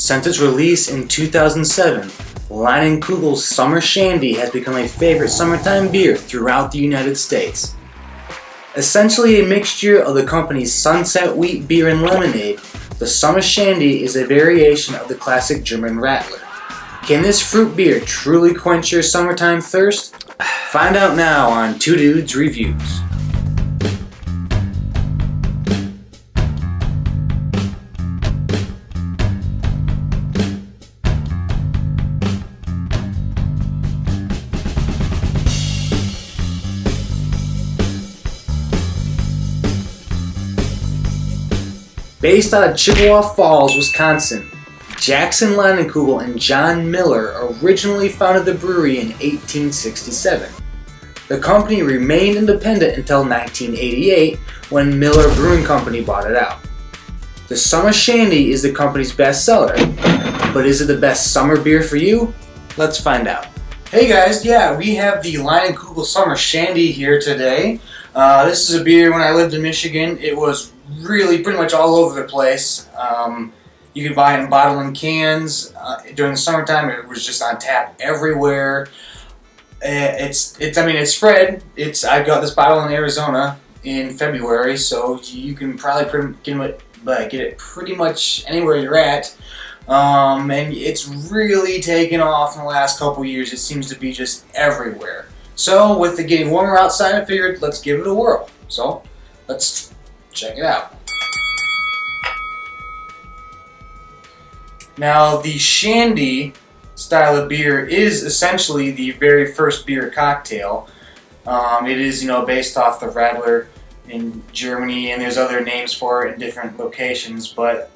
Since its release in 2007, Leinenkugel Summer Shandy has become a favorite summertime beer throughout the United States. Essentially a mixture of the company's Sunset Wheat beer and lemonade, the Summer Shandy is a variation of the classic German Radler. Can this fruit beer truly quench your summertime thirst? Find out now on Two Dudes Reviews. Based out of Chippewa Falls, Wisconsin, Jackson Leinenkugel and John Miller originally founded the brewery in 1867. The company remained independent until 1988 when Miller Brewing Company bought it out. The Summer Shandy is the company's best seller, but is it the best summer beer for you? Let's find out. Hey guys, we have the Leinenkugel Summer Shandy here today. This is a beer when I lived in Michigan. It was really pretty much all over the place. You could buy it in bottle and cans. During the summertime, it was just on tap everywhere. It's spread. I got this bottle in Arizona in February, so you can probably get it pretty much anywhere you're at. And it's really taken off in the last couple years. It seems to be just everywhere. So with it getting warmer outside, I figured let's give it a whirl. So let's check it out. Now the Shandy style of beer is essentially the very first beer cocktail. It is, based off the Radler in Germany, and there's other names for it in different locations, but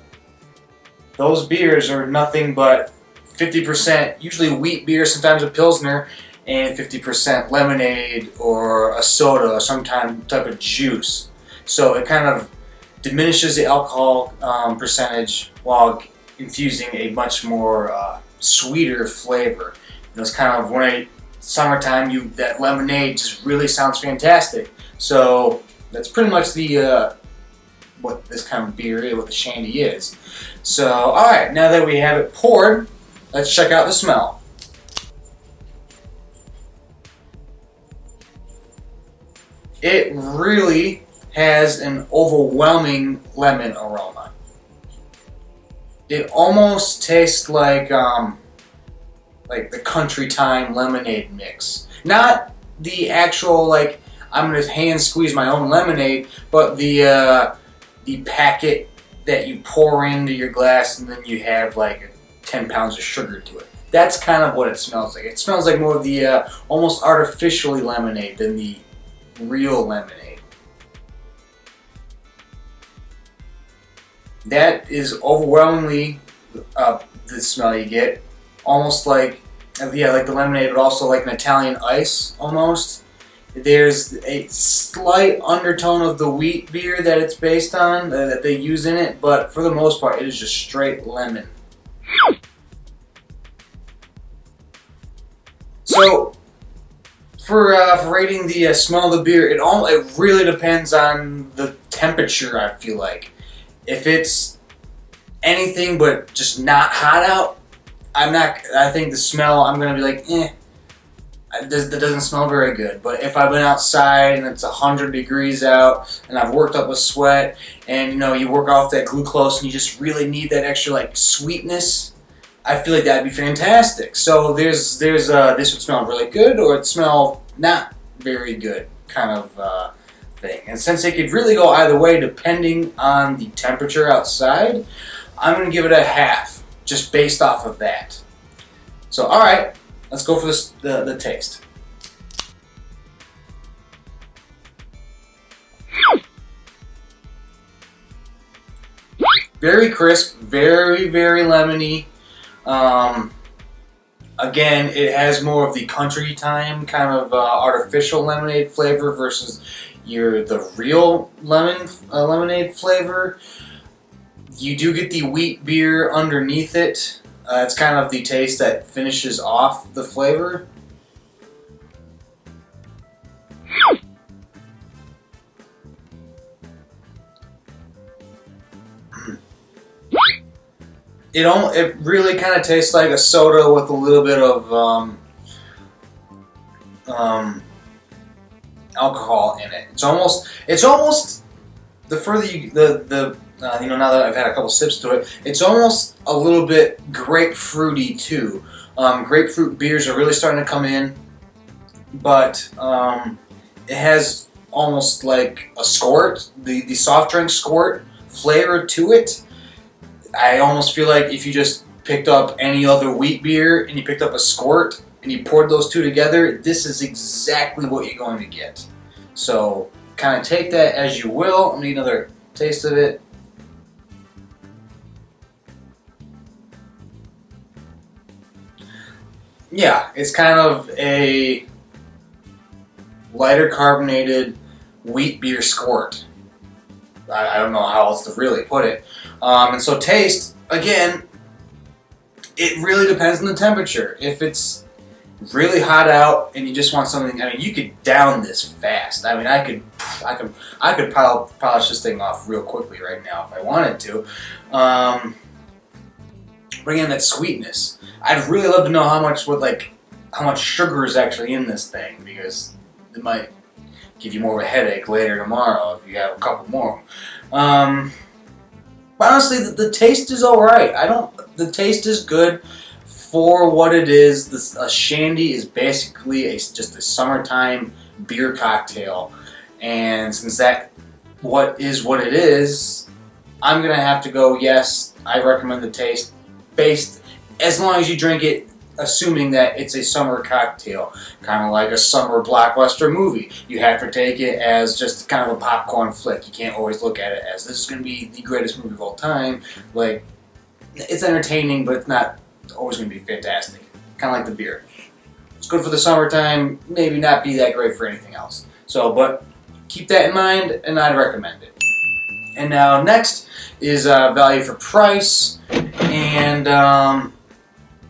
those beers are nothing but 50%, usually wheat beer, sometimes a Pilsner, and 50% lemonade or a soda or some type of juice. So it kind of diminishes the alcohol percentage while infusing a much more sweeter flavor. It's kind of when summertime, that lemonade just really sounds fantastic. So that's pretty much what this kind of beer is, what the Shandy is. So alright, now that we have it poured, let's check out the smell. It really has an overwhelming lemon aroma. It almost tastes like the Country Time lemonade mix. Not the actual I'm gonna hand squeeze my own lemonade, but the packet that you pour into your glass and then you have 10 pounds of sugar to it. That's kind of what it smells like. It smells like more of the almost artificially lemonade than the real lemonade. That is overwhelmingly the smell you get. Almost like the lemonade, but also like an Italian ice almost. There's a slight undertone of the wheat beer that it's based on, that they use in it, but for the most part, it is just straight lemon. So, for rating the smell of the beer, it really depends on the temperature, I feel like. If it's anything but just not hot out, I think the smell, I'm going to be like, that doesn't smell very good. But if I've been outside and it's 100 degrees out and I've worked up a sweat and you work off that glucose and you just really need that extra sweetness, I feel like that'd be fantastic. So this would smell really good or it smell not very good kind of thing. And since it could really go either way depending on the temperature outside, I'm going to give it a half just based off of that. So alright, let's go for the taste. Very crisp, very, very lemony. Again, it has more of the Country Time kind of artificial lemonade flavor versus the real lemonade flavor. You do get the wheat beer underneath it. It's kind of the taste that finishes off the flavor. it really kind of tastes like a soda with a little bit of alcohol in it. It's almost the further you now that I've had a couple sips to it, it's almost a little bit grapefruity too. Grapefruit beers are really starting to come in, but it has almost like a squirt, the soft drink squirt flavor to it. I almost feel like if you just picked up any other wheat beer and you picked up a squirt and you poured those two together, this is exactly what you're going to get. So kind of take that as you will. Let me get another taste of it. Yeah, it's kind of a lighter carbonated wheat beer squirt. I don't know how else to really put it. And so taste, again, it really depends on the temperature. If it's really hot out and you just want something, I mean, you could down this fast. I mean, I could polish this thing off real quickly right now if I wanted to. But again, that sweetness. I'd really love to know how much sugar is actually in this thing, because it might give you more of a headache later tomorrow if you have a couple more. But honestly, the taste is alright. The taste is good for what it is. A shandy is basically just a summertime beer cocktail. And since that what it is, I'm going to have to go, yes, I recommend the taste based, as long as you drink it assuming that it's a summer cocktail, kind of like a summer blockbuster movie. You have to take it as just kind of a popcorn flick. You can't always look at it as this is going to be the greatest movie of all time. Like, it's entertaining, but it's not always going to be fantastic. Kind of like the beer. It's good for the summertime, maybe not be that great for anything else. So, but keep that in mind, and I'd recommend it. And now next is value for price, and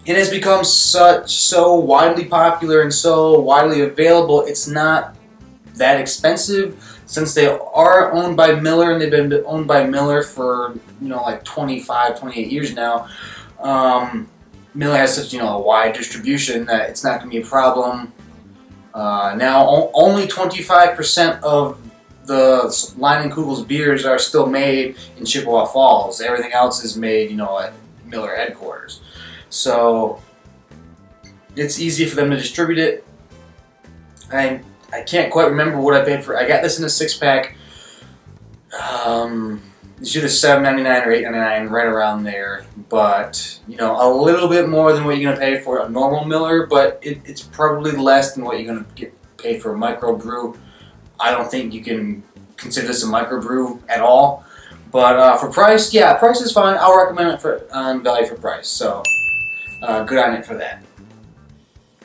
it has become so widely popular and so widely available. It's not that expensive since they are owned by Miller, and they've been owned by Miller for like 25, 28 years now. Miller has such a wide distribution that it's not going to be a problem. Now only 25% of the Leinenkugel's beers are still made in Chippewa Falls. Everything else is made at Miller headquarters. So it's easy for them to distribute it. I can't quite remember what I paid for it. I got this in a 6-pack. It's either $7.99 or $8.99, right around there. But a little bit more than what you're gonna pay for a normal Miller, but it's probably less than what you're gonna get paid for a microbrew. I don't think you can consider this a microbrew at all. But for price, yeah, price is fine. I'll recommend it on value for price. So. Good on it for that.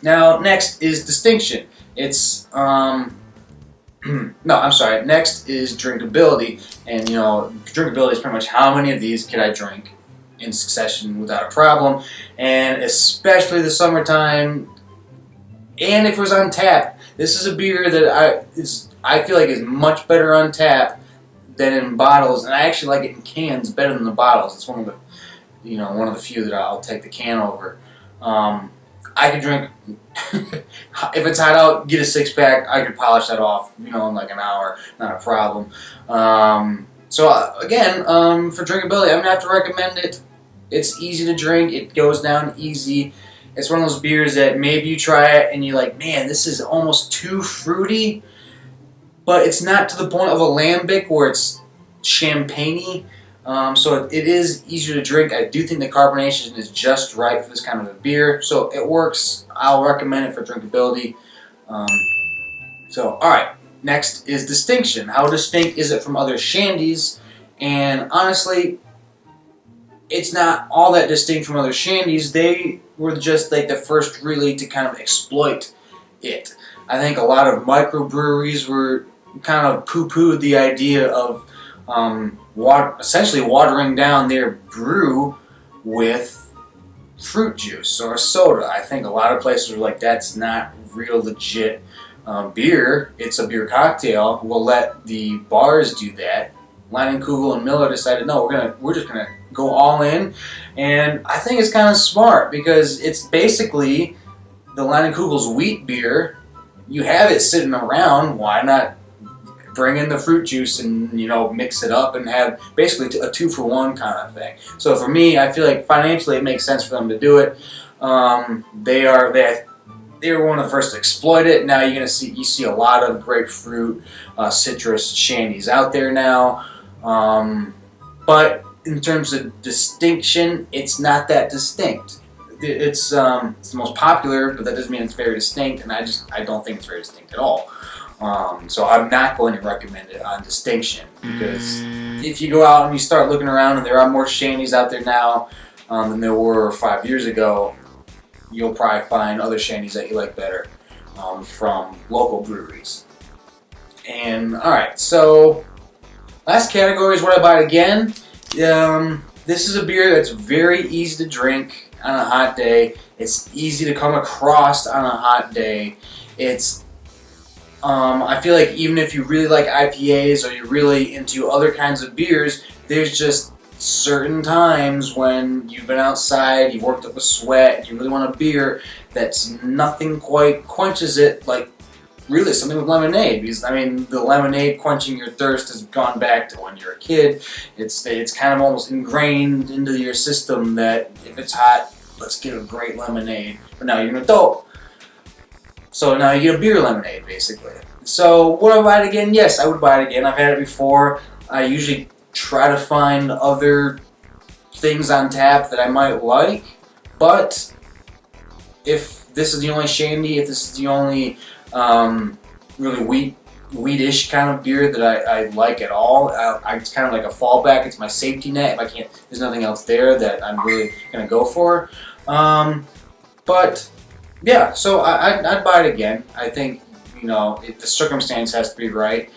Now, next is distinction. It's, no, I'm sorry. Next is drinkability. And, drinkability is pretty much how many of these can I drink in succession without a problem. And especially the summertime, and if it was on tap. This is a beer that I feel like is much better on tap than in bottles. And I actually like it in cans better than the bottles. It's one of the one of the few that I'll take the can over. I could drink, if it's hot out, get a 6-pack, I could polish that off, in like an hour, not a problem. So again, for drinkability, I'm going to have to recommend it. It's easy to drink, it goes down easy. It's one of those beers that maybe you try it and you're like, man, this is almost too fruity, but it's not to the point of a lambic where it's champagne-y. So it is easier to drink. I do think the carbonation is just right for this kind of a beer. So it works. I'll recommend it for drinkability. Alright. Next is distinction. How distinct is it from other shandies? And honestly, it's not all that distinct from other shandies. They were just like the first really to kind of exploit it. I think a lot of microbreweries were kind of poo-pooed the idea of essentially watering down their brew with fruit juice or a soda. I think a lot of places are like, that's not real legit beer. It's a beer cocktail. We'll let the bars do that. Leinenkugel and Miller decided, no, we're just gonna go all in. And I think it's kind of smart because it's basically the Leinenkugel's wheat beer. You have it sitting around. Why not bring in the fruit juice and mix it up and have basically a 2-for-1 kind of thing? So for me, I feel like financially it makes sense for them to do it. They were one of the first to exploit it. Now you see a lot of grapefruit, citrus shandies out there now. But in terms of distinction, it's not that distinct. It's the most popular, but that doesn't mean it's very distinct. And I don't think it's very distinct at all. So I'm not going to recommend it on distinction, because if you go out and you start looking around, and there are more shandies out there now than there were 5 years ago, you'll probably find other shandies that you like better from local breweries. And alright, so last category is what I buy again. This is a beer that's very easy to drink on a hot day. It's easy to come across on a hot day. I feel like even if you really like IPAs or you're really into other kinds of beers, there's just certain times when you've been outside, you've worked up a sweat, and you really want a beer that's nothing quite quenches it like really something with lemonade. Because the lemonade quenching your thirst has gone back to when you're a kid. It's kind of almost ingrained into your system that if it's hot, let's get a great lemonade. But now you're an adult, so now you get a beer lemonade basically. So would I buy it again? Yes, I would buy it again. I've had it before. I usually try to find other things on tap that I might like, but if this is the only shandy, if this is the only really wheatish kind of beer that I like at all, it's kind of like a fallback. It's my safety net. If there's nothing else there that I'm really gonna go for. But yeah, so I'd buy it again. I think the circumstance has to be right.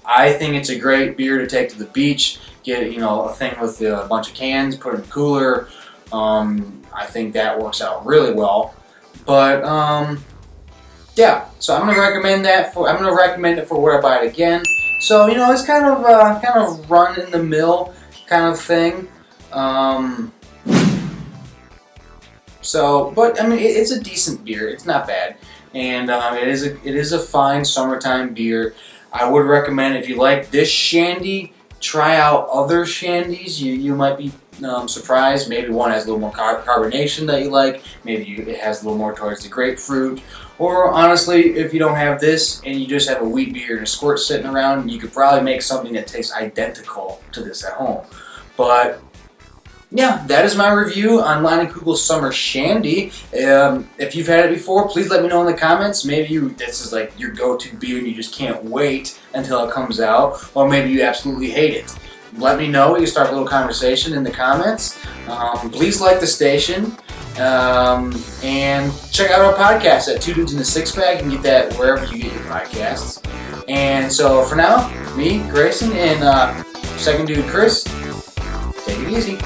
I think it's a great beer to take to the beach. Get a thing with a bunch of cans, put it in the cooler. I think that works out really well. But yeah, so I'm gonna recommend that I'm gonna recommend it for where I buy it again. So it's kind of run in the mill kind of thing. But it's a decent beer. It's not bad, and it is a fine summertime beer. I would recommend, if you like this shandy, try out other shandies. You might be surprised. Maybe one has a little more carbonation that you like. Maybe it has a little more towards the grapefruit. Or honestly, if you don't have this and you just have a wheat beer and a squirt sitting around, you could probably make something that tastes identical to this at home. But yeah, that is my review on Leinenkugel Summer Shandy. If you've had it before, please let me know in the comments. Maybe this is like your go-to beer and you just can't wait until it comes out, or maybe you absolutely hate it. Let me know. You start a little conversation in the comments. Please like the station, and check out our podcast at 2 Dudes in a Six Pack. You can get that wherever you get your podcasts. And so for now, me, Grayson, and second dude Chris, take it easy.